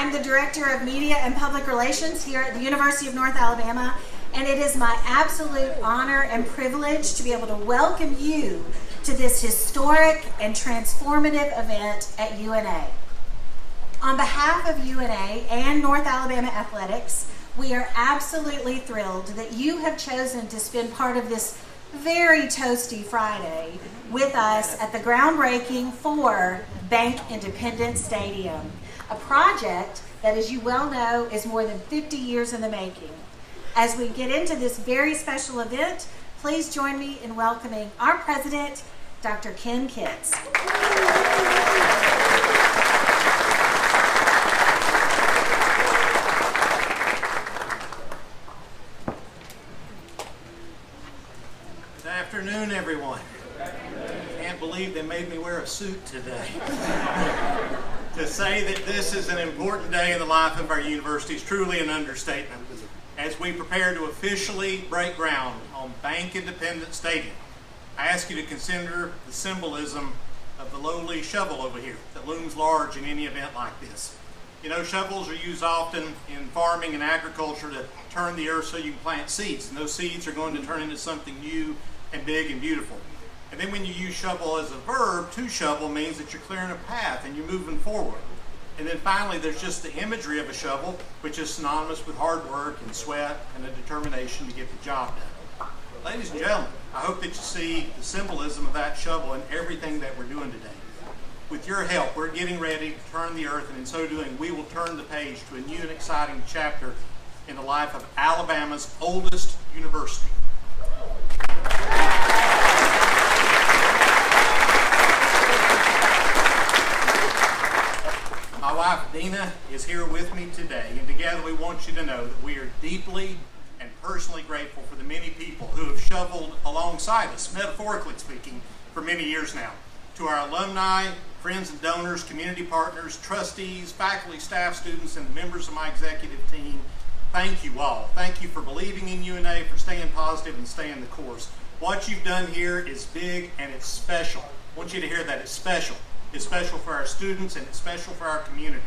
I'm the Director of Media and Public Relations here at the University of North Alabama, and it is my absolute honor and privilege to be able to welcome you to this historic and transformative event at UNA. On behalf of UNA and North Alabama Athletics, we are absolutely thrilled that you have chosen to spend part of this very toasty Friday with us at the groundbreaking for Bank Independence Stadium, a project that, as you well know, is more than 50 years in the making. As we get into this very special event, please join me in welcoming our president, Dr. Ken Kitts. Good afternoon, everyone. Can't believe they made me wear a suit today. To say that this is an important day in the life of our university is truly an understatement. As we prepare to officially break ground on Bank Independence Stadium, I ask you to consider the symbolism of the lowly shovel over here that looms large in any event like this. You know, shovels are used often in farming and agriculture to turn the earth so you can plant seeds, and those seeds are going to turn into something new and big and beautiful. And then when you use shovel as a verb, to shovel means that you're clearing a path and you're moving forward. And then finally, there's just the imagery of a shovel, which is synonymous with hard work and sweat and a determination to get the job done. Ladies and gentlemen, I hope that you see the symbolism of that shovel in everything that we're doing today. With your help, we're getting ready to turn the earth, and in so doing, we will turn the page to a new and exciting chapter in the life of Alabama's oldest university. My wife, Dina, is here with me today, and together we want you to know that we are deeply and personally grateful for the many people who have shoveled alongside us, metaphorically speaking, for many years now. To our alumni, friends and donors, community partners, trustees, faculty, staff, students, and members of my executive team, thank you all. Thank you for believing in UNA, for staying positive and staying the course. What you've done here is big and it's special. I want you to hear that. It's special. It's special for our students and it's special for our community.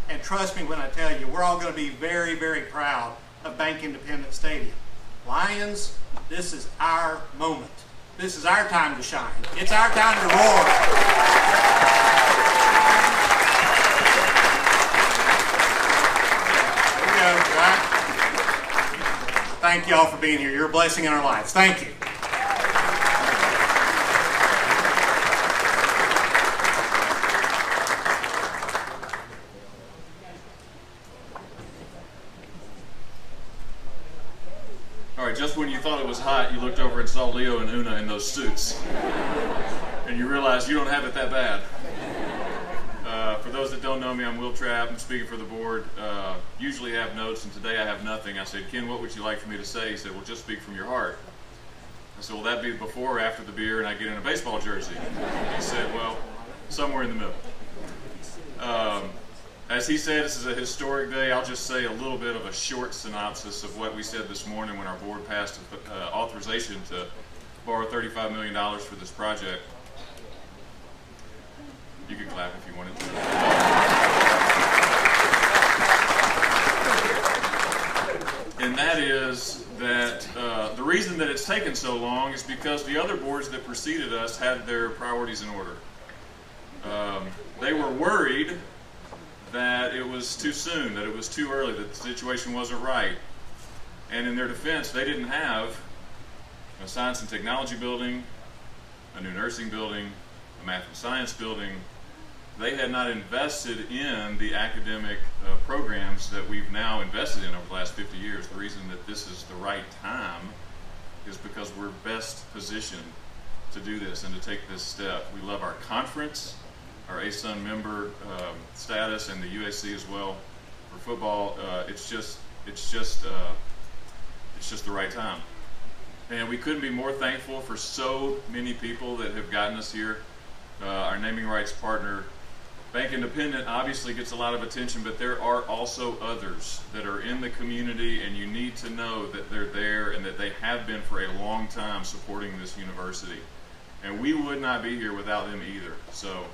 And trust me when I tell you, we're all going to be very, very proud of Bank Independence Stadium. Lions, this is our moment. This is our time to shine. It's our time to roar. There we go, right? Thank you all for being here. You're a blessing in our lives. Thank you. Just when you thought it was hot, you looked over and saw Leo and Una in those suits. And you realized you don't have it that bad. For those that don't know me, I'm Will Trapp. I'm speaking for the board. Usually I have notes, and today I have nothing. I said, Ken, what would you like for me to say? He said, well, just speak from your heart. I said, will that be before or after the beer and I get in a baseball jersey? He said, well, somewhere in the middle. As he said, this is a historic day. I'll just say a little bit of a short synopsis of what we said this morning when our board passed authorization to borrow $35 million for this project. You can clap if you wanted to. And that is that the reason that it's taken so long is because the other boards that preceded us had their priorities in order. They were worried that it was too soon, that it was too early, that the situation wasn't right. And in their defense, they didn't have a science and technology building, a new nursing building, a math and science building. They had not invested in the academic programs that we've now invested in over the last 50 years. The reason that this is the right time is because we're best positioned to do this and to take this step. We love our conference, our ASUN member status, and the UAC as well. For football, it's just the right time. And we couldn't be more thankful for so many people that have gotten us here. Our naming rights partner, Bank Independent, obviously gets a lot of attention, but there are also others that are in the community, and you need to know that they're there and that they have been for a long time supporting this university. And we would not be here without them either. So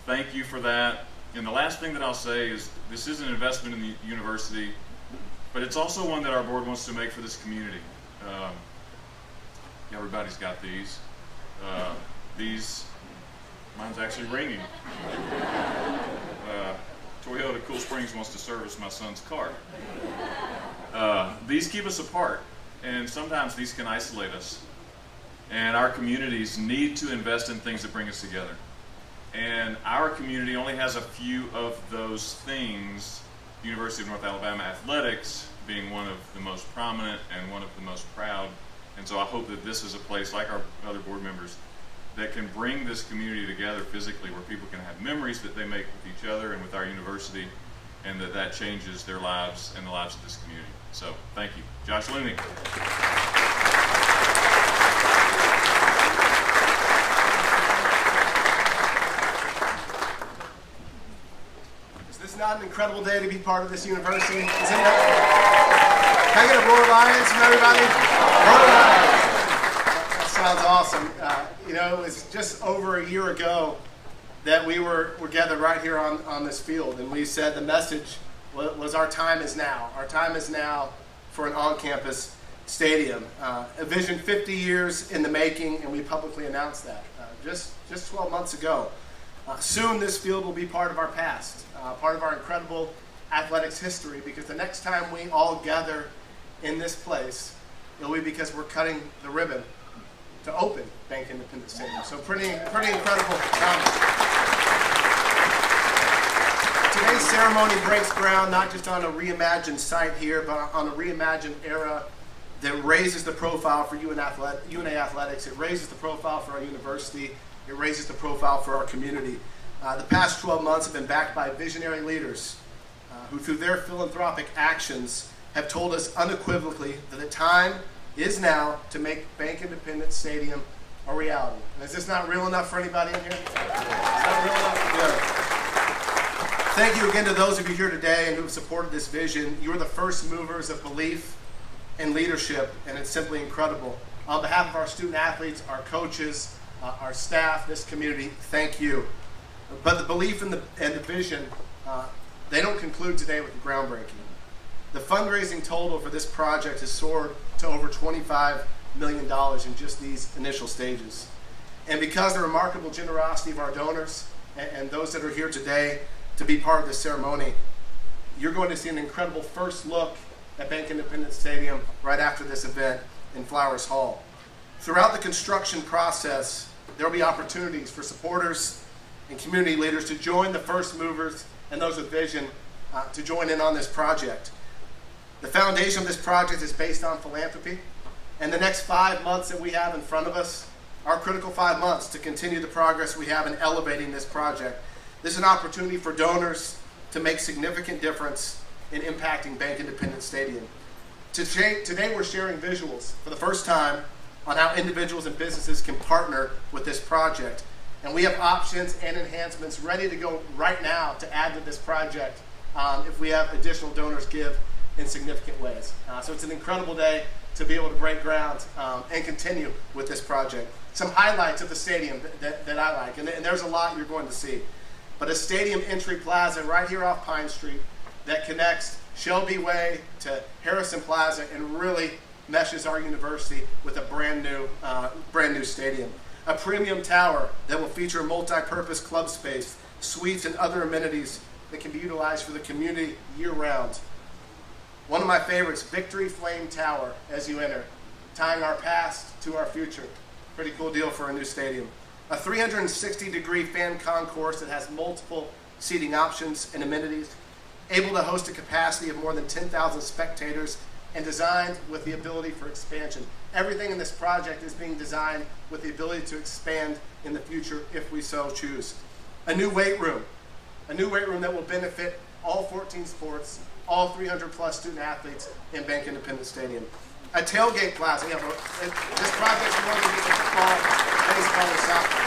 thank you for that. And the last thing that I'll say is this is an investment in the university, but it's also one that our board wants to make for this community. Everybody's got these. Mine's actually ringing. Toyota Cool Springs wants to service my son's car. These keep us apart, and sometimes these can isolate us. And our communities need to invest in things that bring us together. And our community only has a few of those things, University of North Alabama athletics being one of the most prominent and one of the most proud. And so I hope that this is a place, like our other board members, that can bring this community together physically, where people can have memories that they make with each other and with our university, and that changes their lives and the lives of this community. So thank you. Josh Looney. Is this not an incredible day to be part of this university? Isn't it? Can I get a roar of lions from everybody? Roar of lions. That sounds awesome. It was just over a year ago that we were gathered right here on this field, and we said the message was our time is now. Our time is now for an on-campus stadium. A vision 50 years in the making, and we publicly announced that just 12 months ago. Soon this field will be part of our past, part of our incredible athletics history, because the next time we all gather in this place, it'll be because we're cutting the ribbon to open Bank Independent Stadium. So pretty incredible comment. Today's ceremony breaks ground not just on a reimagined site here, but on a reimagined era that raises the profile for UNA Athletics. It raises the profile for our university. It raises the profile for our community. The past 12 months have been backed by visionary leaders who, through their philanthropic actions, have told us unequivocally that the time is now to make Bank Independent Stadium a reality. And is this not real enough for anybody in here? Is that real enough? Good. Thank you again to those of you here today and who have supported this vision. You are the first movers of belief and leadership, and it's simply incredible. On behalf of our student athletes, our coaches, our staff, this community, thank you. But the belief and the vision, they don't conclude today with the groundbreaking. The fundraising total for this project has soared to over $25 million in just these initial stages. And because of the remarkable generosity of our donors and those that are here today to be part of this ceremony, you're going to see an incredible first look at Bank Independent Stadium right after this event in Flowers Hall. Throughout the construction process, there will be opportunities for supporters and community leaders to join the first movers and those with vision to join in on this project. The foundation of this project is based on philanthropy, and the next 5 months that we have in front of us are critical 5 months to continue the progress we have in elevating this project. This is an opportunity for donors to make significant difference in impacting Bank Independent Stadium. Today we're sharing visuals for the first time on how individuals and businesses can partner with this project. And we have options and enhancements ready to go right now to add to this project if we have additional donors give in significant ways. So it's an incredible day to be able to break ground and continue with this project. Some highlights of the stadium that I like, and there's a lot you're going to see. But a stadium entry plaza right here off Pine Street that connects Shelby Way to Harrison Plaza and really meshes our university with a brand new stadium. A premium tower that will feature a multi-purpose club space, suites, and other amenities that can be utilized for the community year-round. One of my favorites, Victory Flame Tower, as you enter, tying our past to our future. Pretty cool deal for a new stadium. A 360-degree fan concourse that has multiple seating options and amenities, able to host a capacity of more than 10,000 spectators, and designed with the ability for expansion. Everything in this project is being designed with the ability to expand in the future if we so choose. A new weight room that will benefit all 14 sports, all 300 plus student athletes in Bank Independent Stadium. A tailgate plaza. This project's more than just football, baseball, and soccer.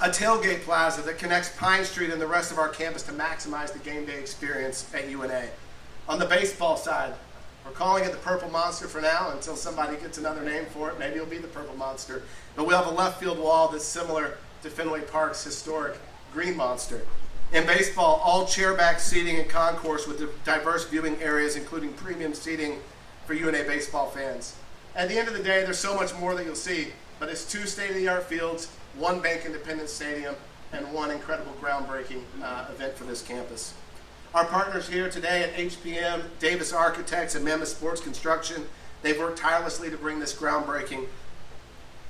A tailgate plaza that connects Pine Street and the rest of our campus to maximize the game day experience at UNA. On the baseball side, we're calling it the Purple Monster for now until somebody gets another name for it. Maybe it'll be the Purple Monster. But we'll have a left field wall that's similar to Fenway Park's historic Green Monster. In baseball, all chairback seating and concourse with diverse viewing areas, including premium seating for UNA baseball fans. At the end of the day, there's so much more that you'll see, but it's 2 state-of-the-art fields, 1 Bank Independent Stadium, and 1 incredible groundbreaking event for this campus. Our partners here today at HPM, Davis Architects, and Mammoth Sports Construction, they've worked tirelessly to bring this groundbreaking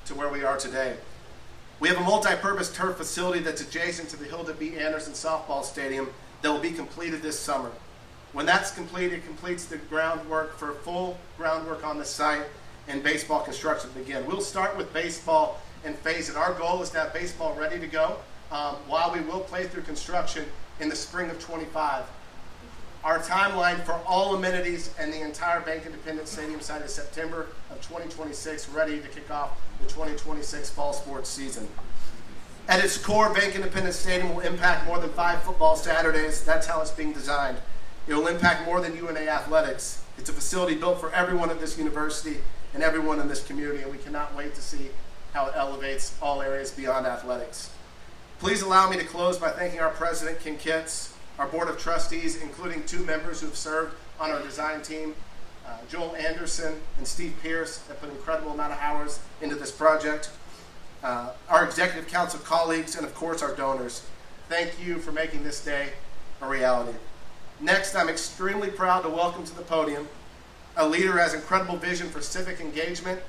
to where we are today. We have a multi-purpose turf facility that's adjacent to the Hilda B. Anderson Softball Stadium that will be completed this summer. When that's complete, it completes the groundwork for full groundwork on the site and baseball construction to begin. We'll start with baseball and phase it. Our goal is to have baseball ready to go while we will play through construction in the spring of 25. Our timeline for all amenities and the entire Bank Independent Stadium site is September of 2026, ready to kick off the 2026 fall sports season. At its core, Bank Independent Stadium will impact more than 5 football Saturdays. That's how it's being designed. It will impact more than UNA athletics. It's a facility built for everyone at this university and everyone in this community, and we cannot wait to see how it elevates all areas beyond athletics. Please allow me to close by thanking our president, Ken Kitts, our board of trustees, including 2 members who have served on our design team, Joel Anderson and Steve Pierce, that put an incredible amount of hours into this project, our executive council colleagues, and of course our donors. Thank you for making this day a reality. Next, I'm extremely proud to welcome to the podium a leader who has incredible vision for civic engagement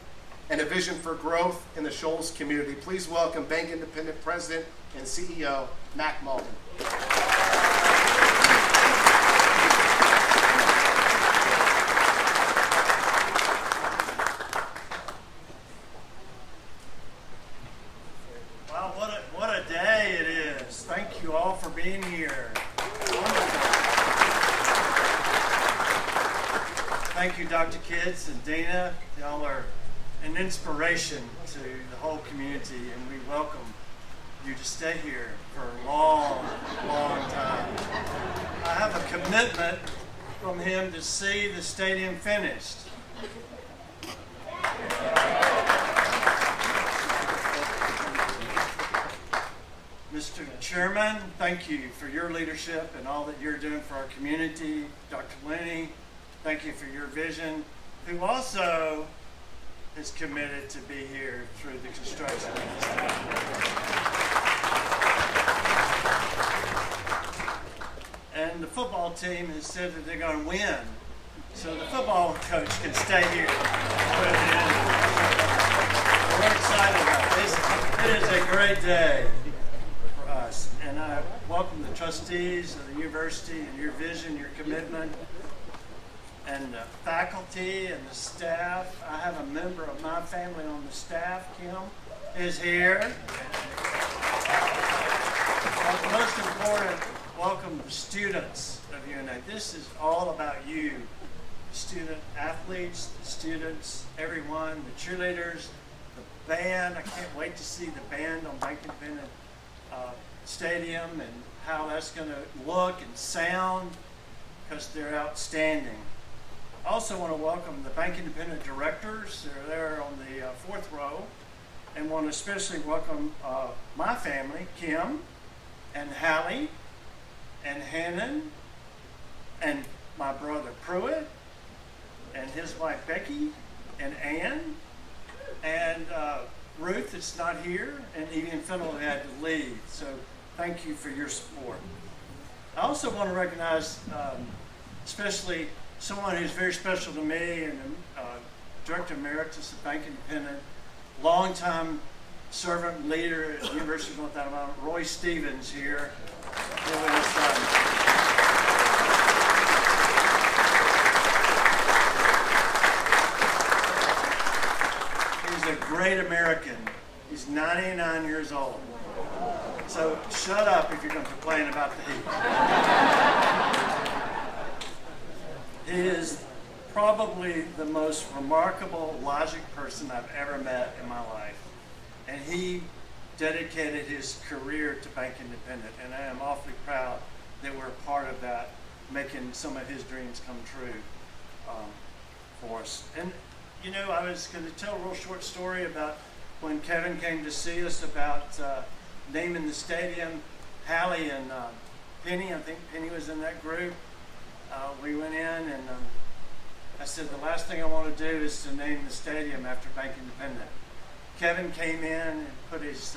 and a vision for growth in the Shoals community. Please welcome Bank Independent President and CEO, Mac Malden. Wow, what a day it is. Thank you all for being here. Thank you, Dr. Kitts and Dana. Y'all are an inspiration to the whole community, and we welcome you to stay here for a long, long time. I have a commitment from him to see the stadium finished. Mr. Chairman, thank you for your leadership and all that you're doing for our community. Dr. Lenny, thank you for your vision, who also is committed to be here through the construction of this town. And the football team has said that they're going to win, so the football coach can stay here. We're excited about this. It is a great day for us, and I welcome the trustees of the university and your vision, your commitment, and the faculty and the staff. I have a member of my family on the staff. Kim is here. But most important, welcome the students of UNA. This is all about you, student athletes, the students, everyone, the cheerleaders, the band. I can't wait to see the band on Bank Independent Stadium and how that's going to look and sound, because they're outstanding. I also want to welcome the Bank Independent directors. They're there on the fourth row, and want to especially welcome my family, Kim and Hallie and Hannon and my brother Pruitt and his wife Becky and Ann and Ruth that's not here, and even Fennel who had to leave. So thank you for your support. I also want to recognize especially someone who's very special to me, and Director Emeritus of Bank Independent, longtime servant leader at the University of North Alabama, Roy Stevens here. He's a great American. He's 99 years old. So shut up if you're going to complain about the heat. He is probably the most remarkable logic person I've ever met in my life. And he dedicated his career to Bank Independent, and I am awfully proud that we're a part of that, making some of his dreams come true for us. And you know, I was going to tell a real short story about when Kevin came to see us about naming the stadium. Hallie and Penny, I think Penny was in that group. We went in and I said, the last thing I want to do is to name the stadium after Bank Independent. Kevin came in and put his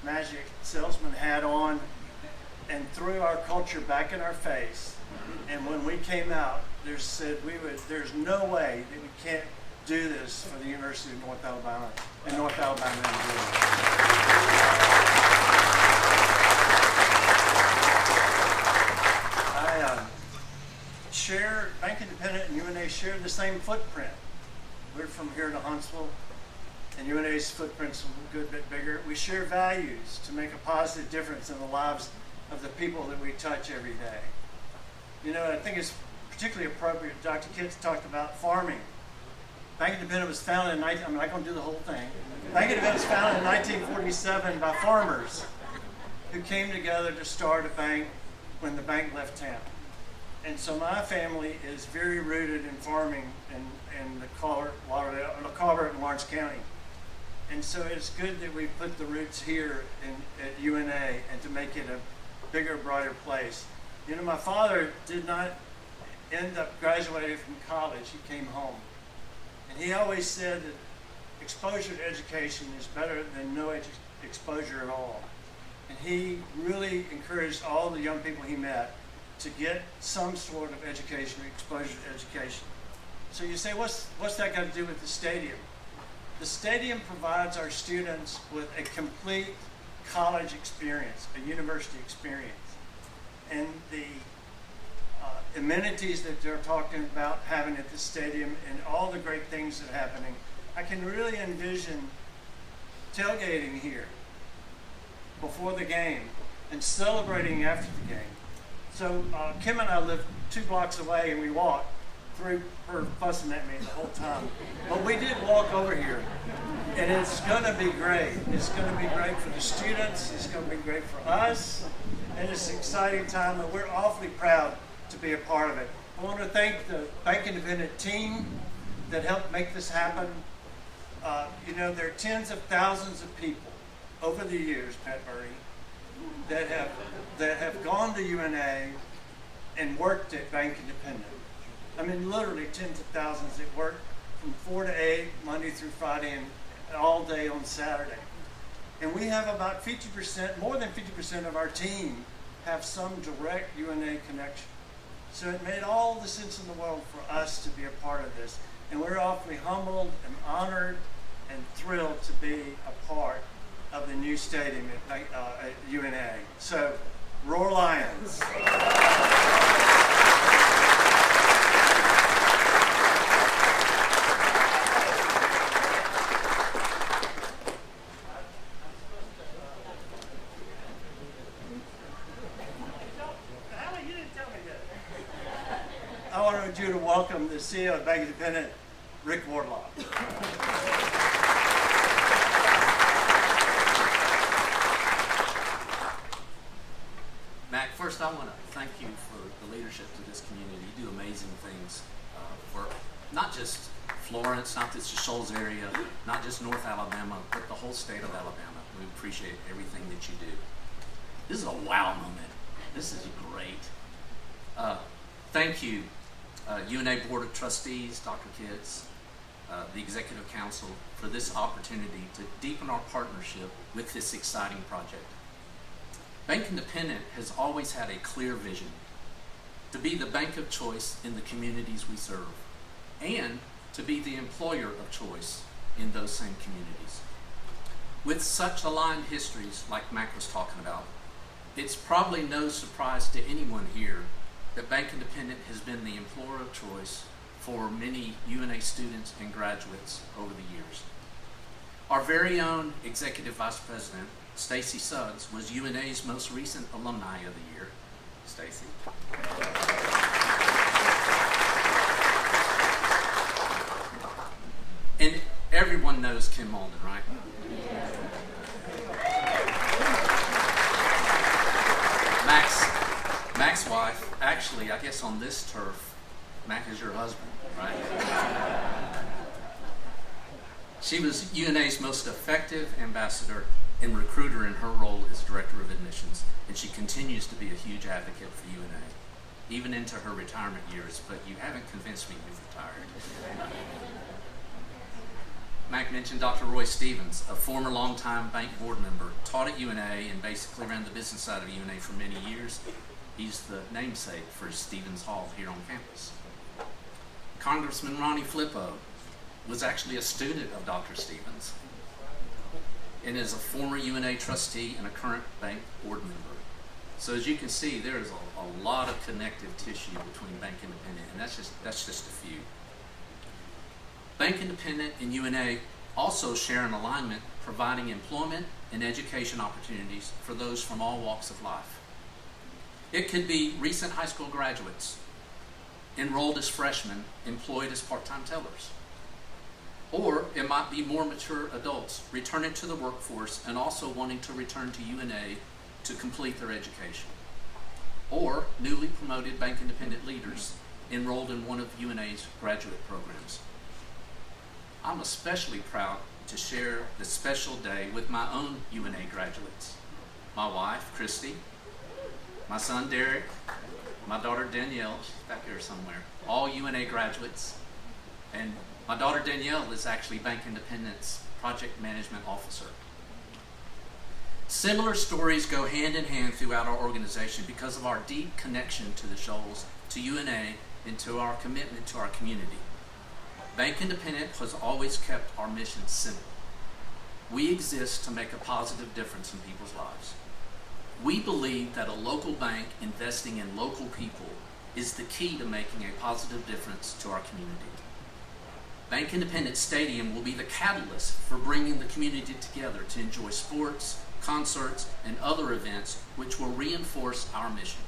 magic salesman hat on and threw our culture back in our face. And when we came out, there's no way that we can't do this for the University of North Alabama and North Alabama Bank Independent and UNA share the same footprint. We're from here to Huntsville, and UNA's footprint's a good bit bigger. We share values to make a positive difference in the lives of the people that we touch every day. You know, I think it's particularly appropriate. Dr. Kitts talked about farming. Bank Independent was founded in I'm not going to do the whole thing. Bank Independent was founded in 1947 by farmers who came together to start a bank when the bank left town. And so my family is very rooted in farming in the Colbert and Lawrence County. And so it's good that we put the roots here at UNA and to make it a bigger, brighter place. You know, my father did not end up graduating from college. He came home. And he always said that exposure to education is better than no exposure at all. And he really encouraged all the young people he met to get some sort of education, exposure to education. So you say, what's that got to do with the stadium? The stadium provides our students with a complete college experience, a university experience. And the amenities that they're talking about having at the stadium and all the great things that are happening, I can really envision tailgating here before the game and celebrating after the game. So Kim and I live 2 blocks away, and we walked through her fussing at me the whole time. But we did walk over here, and it's going to be great. It's going to be great for the students. It's going to be great for us. And it's an exciting time, and we're awfully proud to be a part of it. I want to thank the Bank Independent team that helped make this happen. You know, there are tens of thousands of people over the years, Pat Murray, that have gone to UNA and worked at Bank Independent. I mean, literally tens of thousands that work from 4 to 8, Monday through Friday, and all day on Saturday. And we have about 50%, more than 50% of our team have some direct UNA connection. So it made all the sense in the world for us to be a part of this. And we're awfully humbled and honored and thrilled to be a part of the new stadium at UNA. So, roar Lions. I want to wanted you to welcome the CEO of Bank Independent, Rick Wardlaw. Mac, first I want to thank you for the leadership to this community. You do amazing things for not just Florence, not just the Shoals area, not just North Alabama, but the whole state of Alabama. We appreciate everything that you do. This is a wow moment. This is great. Thank you, UNA Board of Trustees, Dr. Kitts, the Executive Council, for this opportunity to deepen our partnership with this exciting project. Bank Independent has always had a clear vision to be the bank of choice in the communities we serve and to be the employer of choice in those same communities. With such aligned histories like Mac was talking about, it's probably no surprise to anyone here that Bank Independent has been the employer of choice for many UNA students and graduates over the years. Our very own Executive Vice President, Stacy Suggs, was UNA's most recent Alumni of the Year. Stacy. And everyone knows Kim Malden, right? Mac's wife, actually, I guess on this turf, Mac is your husband, right? She was UNA's most effective ambassador and recruiter in her role as Director of Admissions, and she continues to be a huge advocate for UNA, even into her retirement years, but you haven't convinced me you've retired. Mac mentioned Dr. Roy Stevens, a former longtime bank board member, taught at UNA and basically ran the business side of UNA for many years. He's the namesake for Stevens Hall here on campus. Congressman Ronnie Flippo was actually a student of Dr. Stevens and is a former UNA trustee and a current bank board member. So as you can see, there is a lot of connective tissue between Bank Independent, and that's just a few. Bank Independent and UNA also share an alignment providing employment and education opportunities for those from all walks of life. It could be recent high school graduates, enrolled as freshmen, employed as part-time tellers. Or it might be more mature adults returning to the workforce and also wanting to return to UNA to complete their education. Or newly promoted Bank Independent leaders enrolled in one of UNA's graduate programs. I'm especially proud to share this special day with my own UNA graduates. My wife, Christy, my son, Derek, my daughter, Danielle, she's back there somewhere, all UNA graduates, and my daughter, Danielle, is actually Bank Independent's project management officer. Similar stories go hand in hand throughout our organization because of our deep connection to the Shoals, to UNA, and to our commitment to our community. Bank Independent has always kept our mission simple. We exist to make a positive difference in people's lives. We believe that a local bank investing in local people is the key to making a positive difference to our community. Bank Independent Stadium will be the catalyst for bringing the community together to enjoy sports, concerts, and other events which will reinforce our mission.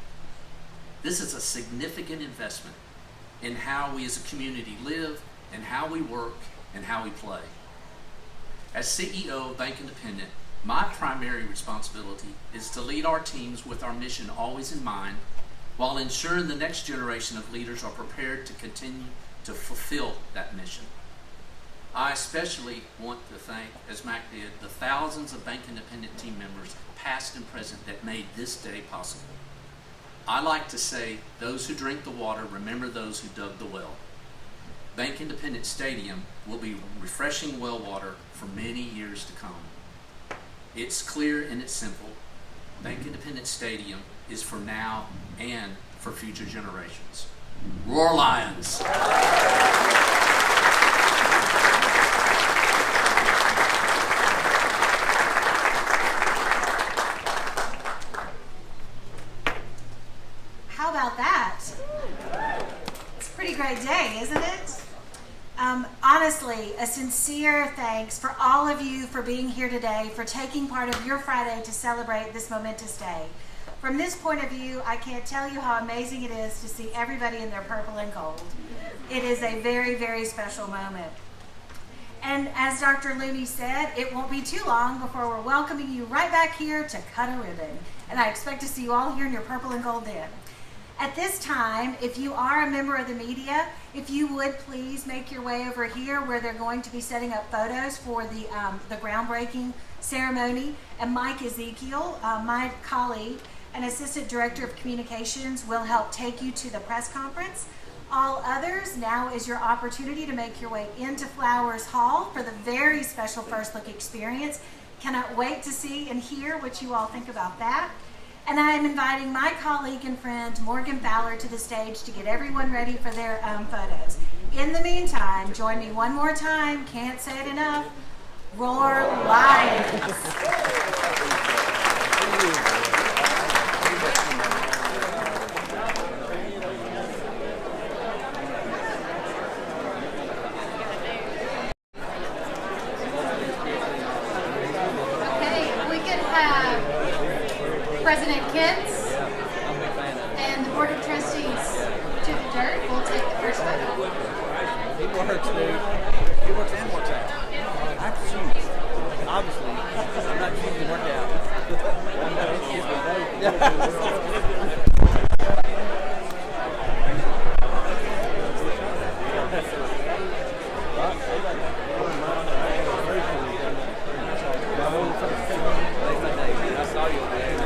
This is a significant investment in how we as a community live and how we work and how we play. As CEO of Bank Independent, my primary responsibility is to lead our teams with our mission always in mind while ensuring the next generation of leaders are prepared to continue to fulfill that mission. I especially want to thank, as Mac did, the thousands of Bank Independent team members, past and present, that made this day possible. I like to say, those who drink the water remember those who dug the well. Bank Independent Stadium will be refreshing well water for many years to come. It's clear and it's simple. Bank Independent Stadium is for now and for future generations. Roar Lions! How about that? It's a pretty great day, isn't it? Honestly, a sincere thanks for all of you for being here today, for taking part of your Friday to celebrate this momentous day. From this point of view, I can't tell you how amazing it is to see everybody in their purple and gold. It is a very, very special moment. And as Dr. Looney said, it won't be too long before we're welcoming you right back here to cut a ribbon. And I expect to see you all here in your purple and gold then. At this time, if you are a member of the media, if you would please make your way over here where they're going to be setting up photos for the groundbreaking ceremony. And Mike Ezekiel, my colleague and Assistant Director of Communications, will help take you to the press conference. All others, now is your opportunity to make your way into Flowers Hall for the very special First Look experience. Cannot wait to see and hear what you all think about that. And I am inviting my colleague and friend Morgan Fowler to the stage to get everyone ready for their photos. In the meantime, join me one more time, can't say it enough, roar Lions! President Kentz and the Board of Trustees to the dirt. We'll take the first photo. He works, dude. He works and works out. I have to choose. Obviously, I'm not choosing to work I saw you over there.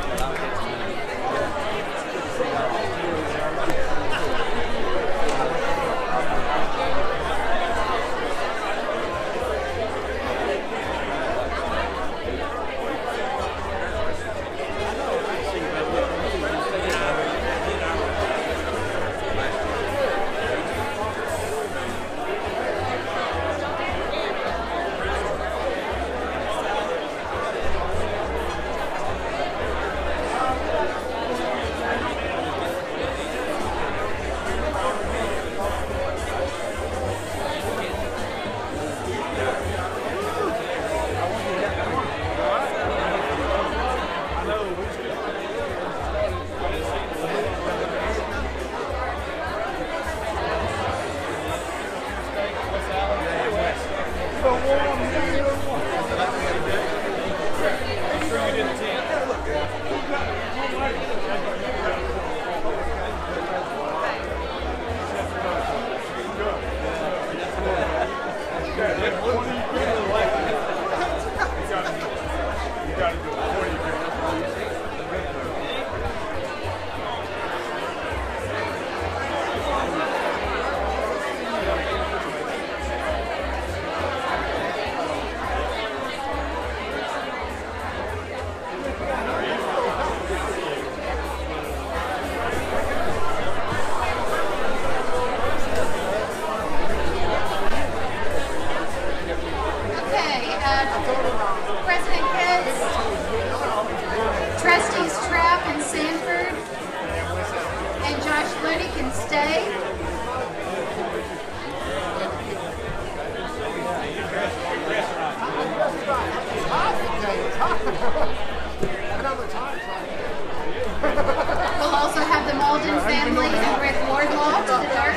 We'll also have the Malden family and Rick Wardlaw to the dirt.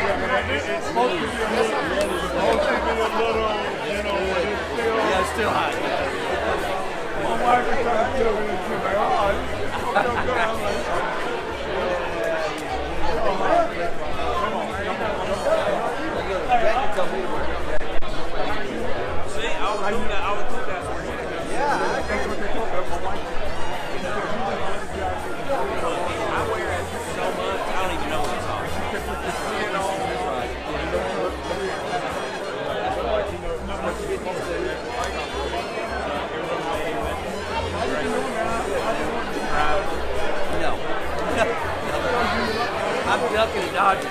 Yeah, it's still hot. My wife is trying to tell me that she's like, See, I would do that for you. Yeah, that's what they told me. My wife. I wear it so much, I don't even know what it's on. No. I'm ducking and dodging.